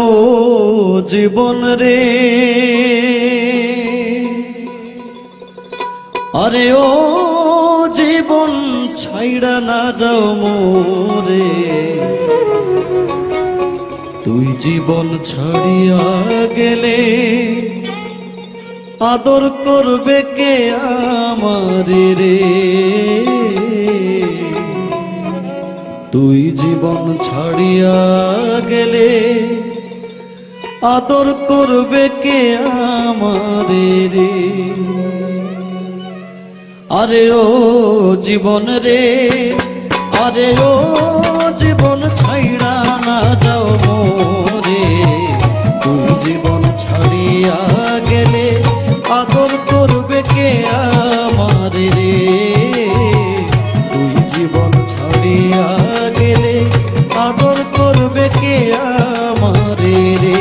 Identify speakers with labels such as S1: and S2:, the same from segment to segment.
S1: ও জীবন রে, আরে ও জীবন ছাইড়া না যাও মোরে। তুই জীবন ছাড়িয়া গেলে আদর করবে কে আমারে রে। তুই জীবন ছাড়িয়া গেলে আদর করবে কে আমারে রে। আরে ও জীবন রে, আরে ও জীবন ছাইড়া না যাও মোরে। তুই জীবন ছাড়িয়া গেলে আদর করবে কে আমারে রে। তুই জীবন ছাড়িয়া গেলে আদর করবে কে আমারে রে।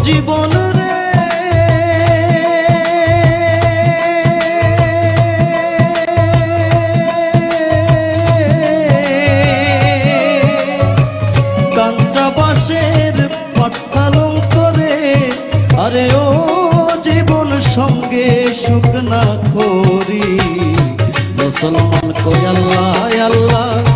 S1: জীবন রে, কাঞ্চা বাঁশের পাটপালং করে, আরে ও জীবন সঙ্গে সুখ না করি। মুসলমান কই আল্লাহ আল্লাহ